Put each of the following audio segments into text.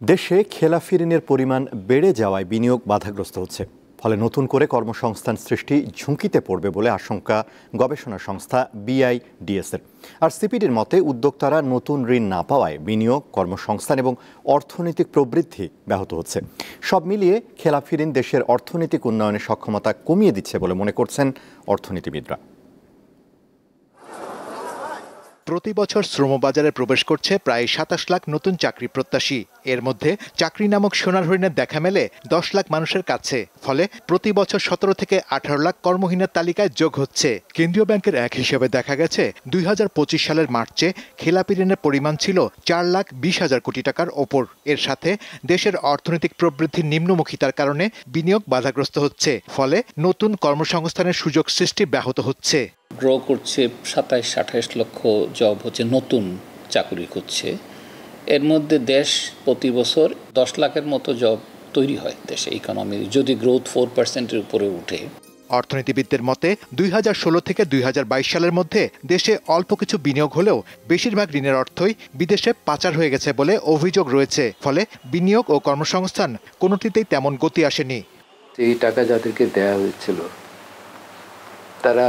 দেশে খেলাফি ঋণের পরিমাণ বেড়ে যাওয়ায় বিনিয়োগ বাধাগ্রস্ত হচ্ছে। ফলে নতুন করে কর্মসংস্থান সৃষ্টি ঝুঁকিতে পড়বে বলে আশঙ্কা গবেষণা সংস্থা বিআইডিএস-এর। আর সিপিডির মতে উদ্যোক্তারা নতুন ঋণ না পাওয়ায় বিনিয়োগ, কর্মসংস্থান এবং অর্থনৈতিক প্রবৃদ্ধি ব্যাহত হচ্ছে। সব মিলিয়ে খেলাফি ঋণ দেশের অর্থনৈতিক উন্নয়নের সক্ষমতা কমিয়ে দিচ্ছে বলে মনে করছেন অর্থনীতিবিদরা। প্রতি বছর শ্রমবাজারে প্রবেশ করছে প্রায় ২৭ লাখ নতুন চাকরি প্রত্যাশী। এর মধ্যে চাকরি নামক সোনার হরিণের দেখা মেলে ১০ লাখ মানুষের কাছে। ফলে প্রতি বছর ১৭ থেকে ১৮ লাখ কর্মহীনের তালিকায় যোগ হচ্ছে। কেন্দ্রীয় ব্যাংকের এক হিসেবে দেখা গেছে ২০২৫ সালের মার্চে খেলাপি ঋণের পরিমাণ ছিল ৪,২০,০০০ কোটি টাকার ওপর। এর সাথে দেশের অর্থনৈতিক প্রবৃদ্ধির নিম্নমুখিতার কারণে বিনিয়োগ বাধাগ্রস্ত হচ্ছে। ফলে নতুন কর্মসংস্থানের সুযোগ সৃষ্টি ব্যাহত হচ্ছে। গ্রো করছে ২৭-২৮ লক্ষ জব হচ্ছে, নতুন চাকরি হচ্ছে। এর মধ্যে দেশ প্রতি বছর ১০ লাখের মতো জব তৈরি হয় দেশে, ইকোনমি যদি গ্রোথ 4%-এর উপরে উঠে। অর্থনীতিবিদদের মতে ২০১৬ থেকে ২০২২ সালের মধ্যে দেশে অল্প কিছু বিনিয়োগ হলেও বেশিরভাগ ঋণের অর্থই বিদেশে পাচার হয়ে গেছে বলে অভিযোগ রয়েছে। ফলে বিনিয়োগ ও কর্মসংস্থান কোনোটিতেই তেমন গতি আসেনি। এই টাকা যাদেরকে দেওয়া হয়েছিল তারা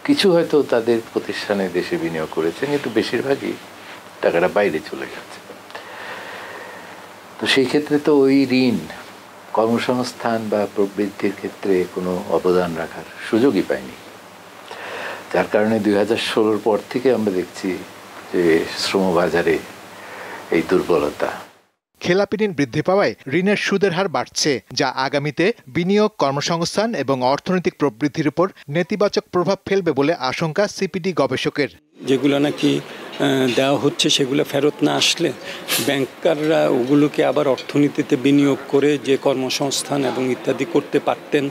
কিছু হয়তো তাদের প্রতিষ্ঠানে দেশে বিনিয়োগ করেছেন, কিন্তু বেশিরভাগই টাকাটা বাইরে চলে গেছে। তো সেই ক্ষেত্রে তো ওই ঋণ কর্মসংস্থান বা প্রবৃদ্ধির ক্ষেত্রে কোনো অবদান রাখার সুযোগই পায়নি। যার কারণে ২০১৬ পর থেকে আমরা দেখছি যে শ্রমবাজারে এই দুর্বলতা। খেলাপি ঋণ বৃদ্ধি পাওয়ায় ঋণের সুদের হার বাড়ছে, যা আগামীতে বিনিয়োগ, কর্মসংস্থান এবং অর্থনৈতিক প্রবৃদ্ধির উপর নেতিবাচক প্রভাব ফেলবে বলে আশঙ্কা সিপিডি গবেষকের। যেগুলো নাকি দেওয়া হচ্ছে সেগুলো ফেরত না আসলে ব্যাংকাররা ওগুলোকে আবার অর্থনীতিতে বিনিয়োগ করে যে কর্মসংস্থান এবং ইত্যাদি করতে পারতেন,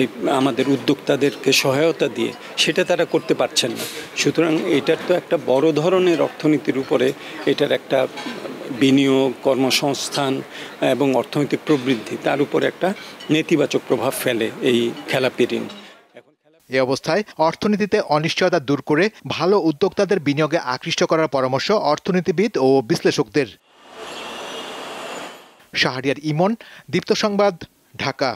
এই আমাদের উদ্যোক্তাদেরকে সহায়তা দিয়ে, সেটা তারা করতে পারছেন না। সুতরাং এটার তো একটা বড় ধরনের অর্থনীতির উপরে এটার একটা বিনিয়োগ, কর্মসংস্থান এবং অর্থনৈতিক প্রবৃদ্ধি, তার উপরে একটা নেতিবাচক প্রভাব ফেলে এই খেলাপি ঋণ। এ অবস্থায় অর্থনীতিতে অনিশ্চয়তা দূর করে ভালো উদ্যোক্তাদের বিনিয়োগে আকৃষ্ট করার পরামর্শ অর্থনীতিবিদ ও বিশ্লেষকদের। শাহরিয়ার ইমন, দীপ্ত সংবাদ, ঢাকা।